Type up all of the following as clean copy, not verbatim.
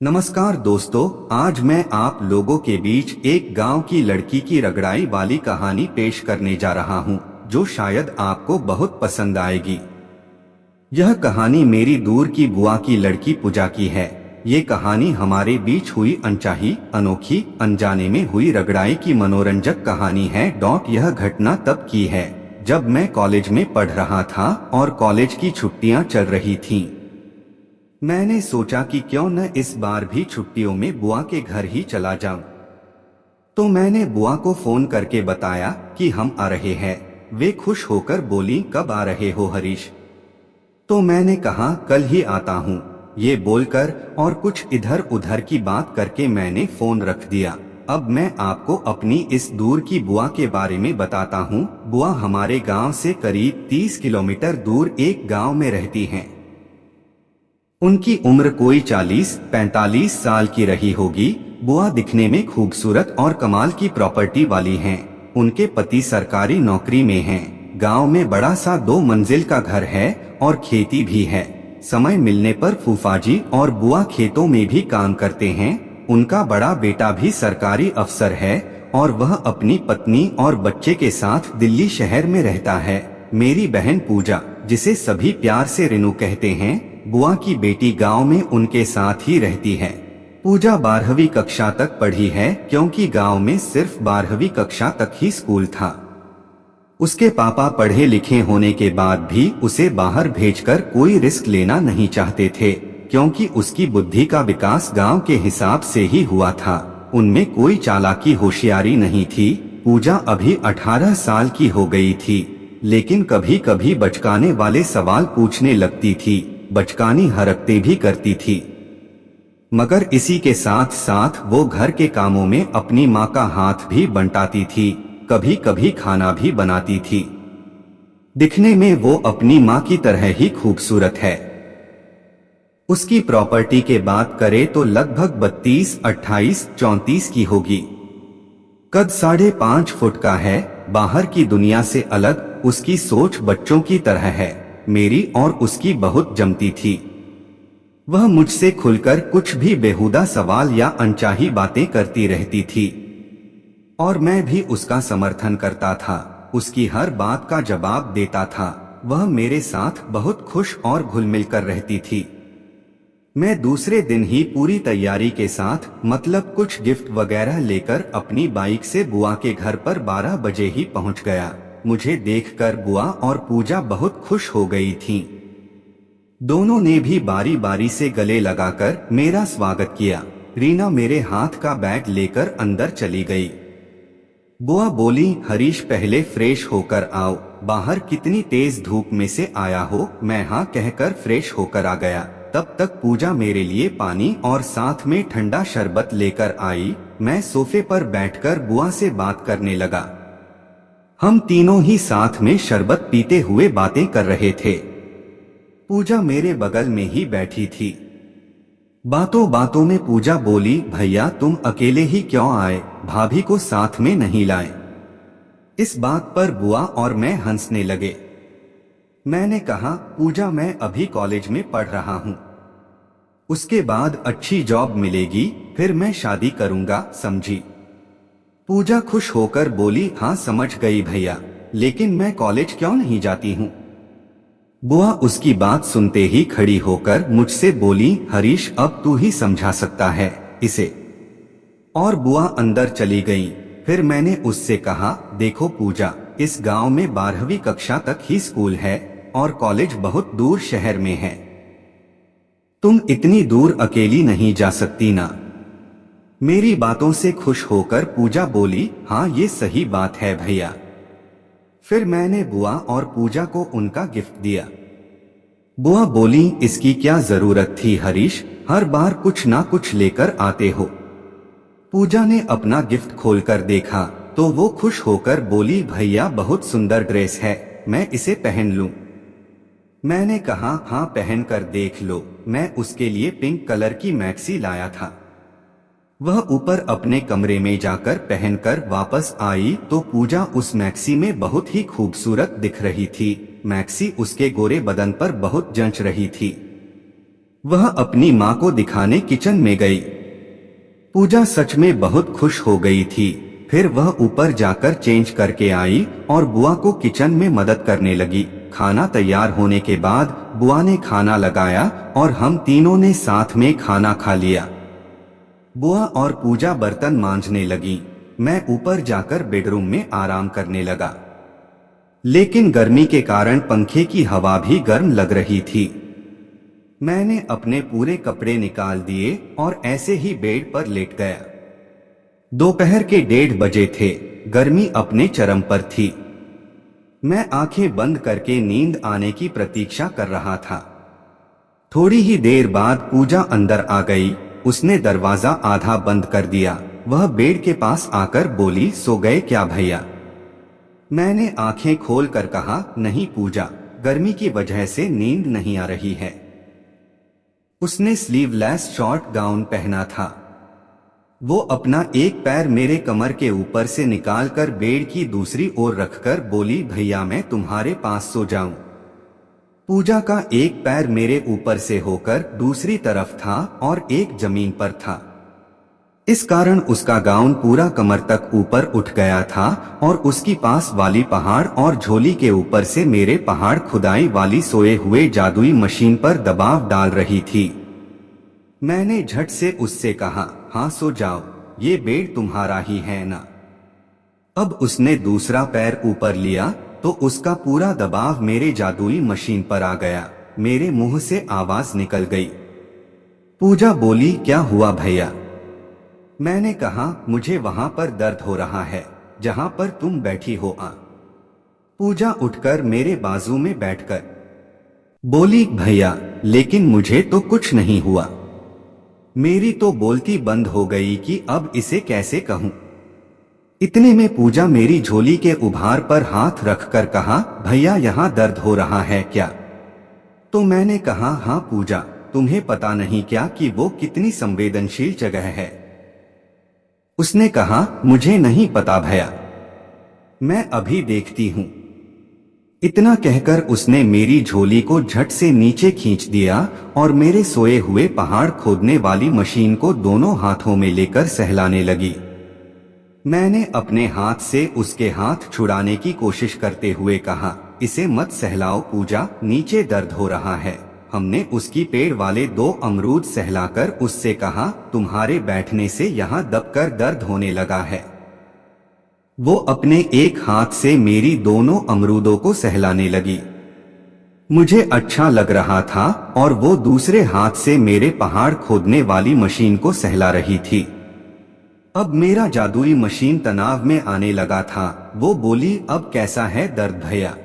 नमस्कार दोस्तों, आज मैं आप लोगों के बीच एक गांव की लड़की की रगड़ाई वाली कहानी पेश करने जा रहा हूं, जो शायद आपको बहुत पसंद आएगी। यह कहानी मेरी दूर की बुआ की लड़की पूजा की है। ये कहानी हमारे बीच हुई अनचाही, अनोखी, अनजाने में हुई रगड़ाई की मनोरंजक कहानी है। यह घटना तब की है जब मैं कॉलेज में पढ़ रहा था और कॉलेज की छुट्टियां चल रही थीं। मैंने सोचा कि क्यों न इस बार भी छुट्टियों में बुआ के घर ही चला जाऊं। तो मैंने बुआ को फोन करके बताया कि हम आ रहे हैं। वे खुश होकर बोली, कब आ रहे हो हरीश? तो मैंने कहा, कल ही आता हूं। ये बोलकर और कुछ इधर उधर की बात करके मैंने फोन रख दिया। अब मैं आपको अपनी इस दूर की बुआ के बारे में बताता हूं। बुआ हमारे गांव से करीब 30 किलोमीटर दूर एक गांव में रहती हैं। उनकी उम्र कोई 40-45 साल की रही होगी। बुआ दिखने में खूबसूरत और कमाल की प्रॉपर्टी वाली हैं। उनके पति सरकारी नौकरी में हैं। गांव में बड़ा सा 2 मंजिल का घर है और खेती भी है। समय मिलने पर फूफाजी और बुआ खेतों में भी काम करते हैं। उनका बड़ा बेटा भी सरकारी अफसर है और वह अपनी पत्नी और बच्चे के साथ दिल्ली शहर में रहता है। मेरी बहन पूजा, जिसे सभी प्यार से रिनू कहते हैं, बुआ की बेटी गांव में उनके साथ ही रहती है। पूजा 12वीं कक्षा तक पढ़ी है, क्योंकि गांव में सिर्फ 12वीं कक्षा तक ही स्कूल था। उसके पापा पढ़े लिखे होने के बाद भी उसे बाहर भेजकर कोई रिस्क लेना नहीं चाहते थे, क्योंकि उसकी बुद्धि का विकास गांव के हिसाब से ही हुआ था। उनमें कोई चालाकी होशियारी नहीं थी। पूजा अभी 18 साल की हो गई थी, लेकिन कभी कभी बचकाने वाले सवाल पूछने लगती थी। बचकानी हरकतें भी करती थी, मगर इसी के साथ साथ वो घर के कामों में अपनी माँ का हाथ भी बंटाती थी। कभी कभी खाना भी बनाती थी। दिखने में वो अपनी माँ की तरह ही खूबसूरत है। उसकी प्रॉपर्टी के बात करें तो लगभग 32, 28, 34 की होगी। कद 5.5 फुट का है। बाहर की दुनिया से अलग उसकी सोच बच्चों की तरह है। मेरी और उसकी बहुत जमती थी। वह मुझसे खुलकर कुछ भी बेहुदा सवाल या अनचाही बातें करती रहती थी और मैं भी उसका समर्थन करता था। उसकी हर बात का जवाब देता था। वह मेरे साथ बहुत खुश और घुल मिल कर रहती थी। मैं दूसरे दिन ही पूरी तैयारी के साथ, मतलब कुछ गिफ्ट वगैरह लेकर, अपनी बाइक से बुआ के घर पर 12 बजे ही पहुंच गया। मुझे देखकर बुआ और पूजा बहुत खुश हो गई थीं। दोनों ने भी बारी बारी से गले लगाकर मेरा स्वागत किया। रीना मेरे हाथ का बैग लेकर अंदर चली गई। बुआ बोली, हरीश पहले फ्रेश होकर आओ, बाहर कितनी तेज धूप में से आया हो। मैं हाँ कहकर फ्रेश होकर आ गया। तब तक पूजा मेरे लिए पानी और साथ में ठंडा शरबत लेकर आई। मैं सोफे पर बैठकर बुआ से बात करने लगा। हम तीनों ही साथ में शरबत पीते हुए बातें कर रहे थे। पूजा मेरे बगल में ही बैठी थी। बातों बातों में पूजा बोली, भैया तुम अकेले ही क्यों आए, भाभी को साथ में नहीं लाए? इस बात पर बुआ और मैं हंसने लगे। मैंने कहा, पूजा मैं अभी कॉलेज में पढ़ रहा हूँ, उसके बाद अच्छी जॉब मिलेगी, फिर मैं शादी करूँगा, समझी? पूजा खुश होकर बोली, हाँ समझ गई भैया, लेकिन मैं कॉलेज क्यों नहीं जाती हूँ? बुआ उसकी बात सुनते ही खड़ी होकर मुझसे बोली, हरीश अब तू ही समझा सकता है इसे। और बुआ अंदर चली गई। फिर मैंने उससे कहा, देखो पूजा, इस गांव में 12वीं कक्षा तक ही स्कूल है और कॉलेज बहुत दूर शहर में है। तुम इतनी दूर अकेली नहीं जा सकती ना। मेरी बातों से खुश होकर पूजा बोली, हाँ ये सही बात है भैया। फिर मैंने बुआ और पूजा को उनका गिफ्ट दिया। बुआ बोली, इसकी क्या जरूरत थी हरीश, हर बार कुछ ना कुछ लेकर आते हो। पूजा ने अपना गिफ्ट खोलकर देखा तो वो खुश होकर बोली, भैया बहुत सुंदर ड्रेस है, मैं इसे पहन लूं? मैंने कहा, हाँ पहन कर देख लो, मैं उसके लिए पिंक कलर की मैक्सी लाया था। वह ऊपर अपने कमरे में जाकर पहनकर वापस आई तो पूजा उस मैक्सी में बहुत ही खूबसूरत दिख रही थी। मैक्सी उसके गोरे बदन पर बहुत जंच रही थी। वह अपनी माँ को दिखाने किचन में गई। पूजा सच में बहुत खुश हो गई थी। फिर वह ऊपर जाकर चेंज करके आई और बुआ को किचन में मदद करने लगी। खाना तैयार होने के बाद बुआ ने खाना लगाया और हम तीनों ने साथ में खाना खा लिया। बुआ और पूजा बर्तन मांजने लगी। मैं ऊपर जाकर बेडरूम में आराम करने लगा, लेकिन गर्मी के कारण पंखे की हवा भी गर्म लग रही थी। मैंने अपने पूरे कपड़े निकाल दिए और ऐसे ही बेड पर लेट गया। दोपहर के 1:30 बजे थे। गर्मी अपने चरम पर थी। मैं आंखें बंद करके नींद आने की प्रतीक्षा कर रहा था। थोड़ी ही देर बाद पूजा अंदर आ गई। उसने दरवाजा आधा बंद कर दिया। वह बेड के पास आकर बोली, सो गए क्या भैया? मैंने आंखें खोलकर कहा, नहीं पूजा, गर्मी की वजह से नींद नहीं आ रही है। उसने स्लीवलेस शॉर्ट गाउन पहना था। वो अपना एक पैर मेरे कमर के ऊपर से निकालकर बेड की दूसरी ओर रखकर बोली, भैया मैं तुम्हारे पास सो जाऊं। पूजा का एक पैर मेरे ऊपर से होकर दूसरी तरफ था और एक जमीन पर था। इस कारण उसका गाउन पूरा कमर तक ऊपर उठ गया था और उसकी पास वाली पहाड़ और झोली के ऊपर से मेरे पहाड़ खुदाई वाली सोए हुए जादुई मशीन पर दबाव डाल रही थी। मैंने झट से उससे कहा, हाँ सो जाओ, ये बेड तुम्हारा ही है ना। अब उसने दूसरा पैर ऊपर लिया तो उसका पूरा दबाव मेरे जादुई मशीन पर आ गया। मेरे मुंह से आवाज निकल गई। पूजा बोली, क्या हुआ भैया? मैंने कहा, मुझे वहां पर दर्द हो रहा है जहां पर तुम बैठी हो। पूजा उठकर मेरे बाजू में बैठकर बोली, भैया लेकिन मुझे तो कुछ नहीं हुआ। मेरी तो बोलती बंद हो गई कि अब इसे कैसे कहूं। इतने में पूजा मेरी झोली के उभार पर हाथ रखकर कहा, भैया यहाँ दर्द हो रहा है क्या? तो मैंने कहा, हाँ पूजा, तुम्हें पता नहीं क्या कि वो कितनी संवेदनशील जगह है। उसने कहा, मुझे नहीं पता भैया, मैं अभी देखती हूँ। इतना कहकर उसने मेरी झोली को झट से नीचे खींच दिया और मेरे सोए हुए पहाड़ खोदने वाली मशीन को दोनों हाथों में लेकर सहलाने लगी। मैंने अपने हाथ से उसके हाथ छुड़ाने की कोशिश करते हुए कहा, इसे मत सहलाओ पूजा, नीचे दर्द हो रहा है। हमने उसकी पेड़ वाले 2 अमरूद सहलाकर उससे कहा, तुम्हारे बैठने से यहाँ दबकर दर्द होने लगा है। वो अपने एक हाथ से मेरी दोनों अमरूदों को सहलाने लगी। मुझे अच्छा लग रहा था और वो दूसरे हाथ से मेरे पहाड़ खोदने वाली मशीन को सहला रही थी। अब मेरा जादुई मशीन तनाव में आने लगा था। वो बोली, अब कैसा है दर्द भैया?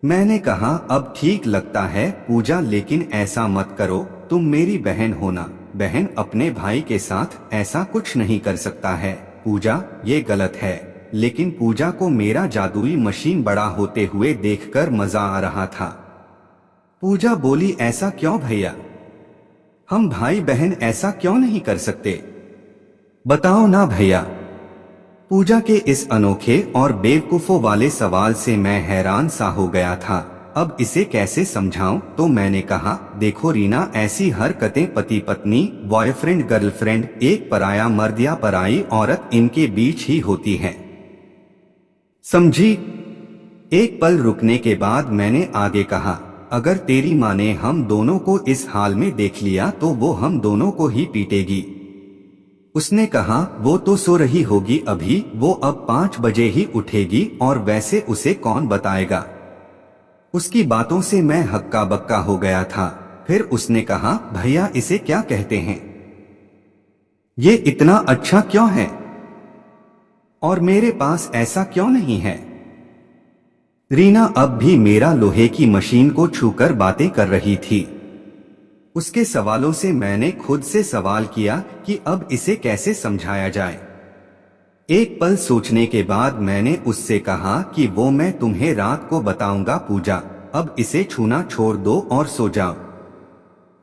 मैंने कहा, अब ठीक लगता है पूजा, लेकिन ऐसा मत करो, तुम मेरी बहन हो ना। बहन अपने भाई के साथ ऐसा कुछ नहीं कर सकता है पूजा, ये गलत है। लेकिन पूजा को मेरा जादुई मशीन बड़ा होते हुए देखकर मजा आ रहा था। पूजा बोली, ऐसा क्यों भैया? हम भाई बहन ऐसा क्यों नहीं कर सकते? बताओ ना भैया। पूजा के इस अनोखे और बेवकूफों वाले सवाल से मैं हैरान सा हो गया था। अब इसे कैसे समझाऊं? तो मैंने कहा, देखो रीना, ऐसी हरकतें पति पत्नी, बॉयफ्रेंड गर्लफ्रेंड, एक पराया मर्द या पराई औरत, इनके बीच ही होती है, समझी? एक पल रुकने के बाद मैंने आगे कहा, अगर तेरी माँ ने हम दोनों को इस हाल में देख लिया तो वो हम दोनों को ही पीटेगी। उसने कहा, वो तो सो रही होगी अभी, वो अब 5 बजे ही उठेगी और वैसे उसे कौन बताएगा। उसकी बातों से मैं हक्का बक्का हो गया था। फिर उसने कहा, भैया इसे क्या कहते हैं? ये इतना अच्छा क्यों है और मेरे पास ऐसा क्यों नहीं है? रीना अब भी मेरा लोहे की मशीन को छूकर बातें कर रही थी। उसके सवालों से मैंने खुद से सवाल किया कि अब इसे कैसे समझाया जाए। एक पल सोचने के बाद मैंने उससे कहा कि वो मैं तुम्हें रात को बताऊंगा पूजा, अब इसे छूना छोड़ दो और सो जाओ।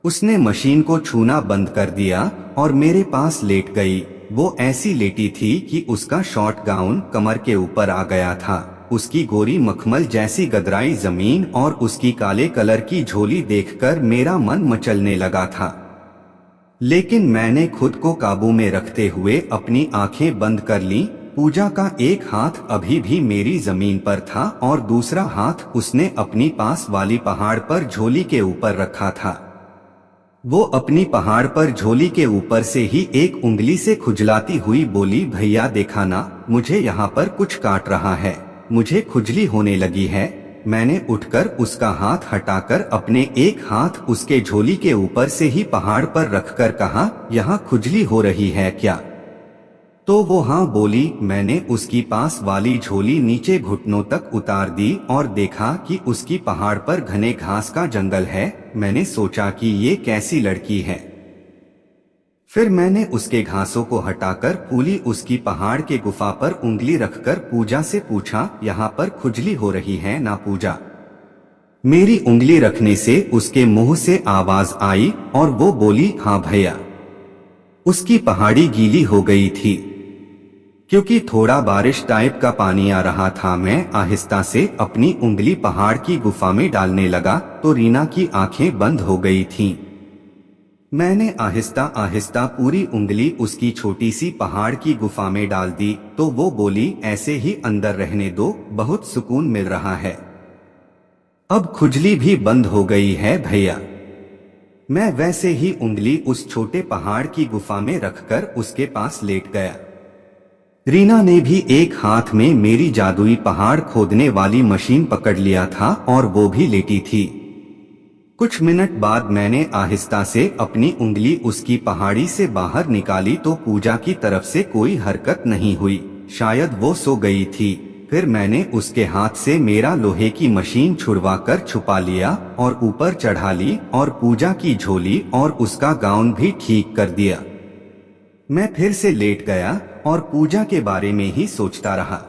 उसने मशीन को छूना बंद कर दिया और मेरे पास लेट गई। वो ऐसी लेटी थी कि उसका शॉर्ट गाउन कमर के ऊपर आ गया था। उसकी गोरी मखमल जैसी गदराई जमीन और उसकी काले कलर की झोली देखकर मेरा मन मचलने लगा था। लेकिन मैंने खुद को काबू में रखते हुए अपनी आंखें बंद कर ली। पूजा का एक हाथ अभी भी मेरी जमीन पर था और दूसरा हाथ उसने अपनी पास वाली पहाड़ पर झोली के ऊपर रखा था। वो अपनी पहाड़ पर झोली के ऊपर से ही एक उंगली से खुजलाती हुई बोली, भैया देखा ना, मुझे यहाँ पर कुछ काट रहा है, मुझे खुजली होने लगी है। मैंने उठकर उसका हाथ हटाकर अपने एक हाथ उसके झोली के ऊपर से ही पहाड़ पर रखकर कहा, यहाँ खुजली हो रही है क्या? तो वो हाँ बोली। मैंने उसकी पास वाली झोली नीचे घुटनों तक उतार दी और देखा कि उसकी पहाड़ पर घने घास का जंगल है। मैंने सोचा कि ये कैसी लड़की है। फिर मैंने उसके घासों को हटाकर पूली उसकी पहाड़ के गुफा पर उंगली रखकर पूजा से पूछा, यहाँ पर खुजली हो रही है ना पूजा? मेरी उंगली रखने से उसके मुंह से आवाज आई और वो बोली, हाँ भैया। उसकी पहाड़ी गीली हो गई थी क्योंकि थोड़ा बारिश टाइप का पानी आ रहा था। मैं आहिस्ता से अपनी उंगली पहाड़ की गुफा में डालने लगा तो रीना की आंखें बंद हो गई थीं। मैंने आहिस्ता आहिस्ता पूरी उंगली उसकी छोटी सी पहाड़ की गुफा में डाल दी तो वो बोली, ऐसे ही अंदर रहने दो, बहुत सुकून मिल रहा है। अब खुजली भी बंद हो गई है भैया। मैं वैसे ही उंगली उस छोटे पहाड़ की गुफा में रखकर उसके पास लेट गया। रीना ने भी एक हाथ में मेरी जादुई पहाड़ खोदने वाली मशीन पकड़ लिया था और वो भी लेटी थी। कुछ मिनट बाद मैंने आहिस्ता से अपनी उंगली उसकी पहाड़ी से बाहर निकाली तो पूजा की तरफ से कोई हरकत नहीं हुई, शायद वो सो गई थी। फिर मैंने उसके हाथ से मेरा लोहे की मशीन छुड़वाकर छुपा लिया और ऊपर चढ़ा ली और पूजा की झोली और उसका गाउन भी ठीक कर दिया। मैं फिर से लेट गया और पूजा के बारे में ही सोचता रहा।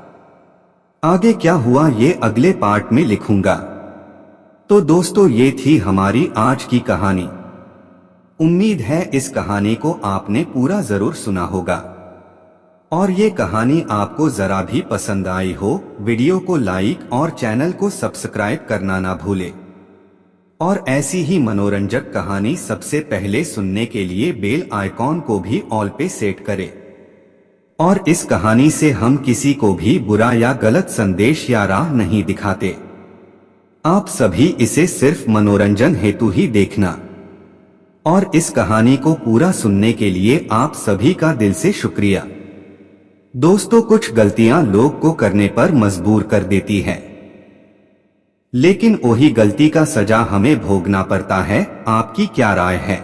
आगे क्या हुआ ये अगले पार्ट में लिखूंगा। तो दोस्तों, ये थी हमारी आज की कहानी। उम्मीद है इस कहानी को आपने पूरा जरूर सुना होगा और ये कहानी आपको जरा भी पसंद आई हो। वीडियो को लाइक और चैनल को सब्सक्राइब करना ना भूले और ऐसी ही मनोरंजक कहानी सबसे पहले सुनने के लिए बेल आइकॉन को भी ऑल पे सेट करें। और इस कहानी से हम किसी को भी बुरा या गलत संदेश या राह नहीं दिखाते। आप सभी इसे सिर्फ मनोरंजन हेतु ही देखना। और इस कहानी को पूरा सुनने के लिए आप सभी का दिल से शुक्रिया। दोस्तों, कुछ गलतियां लोग को करने पर मजबूर कर देती है, लेकिन वही गलती का सजा हमें भोगना पड़ता है। आपकी क्या राय है?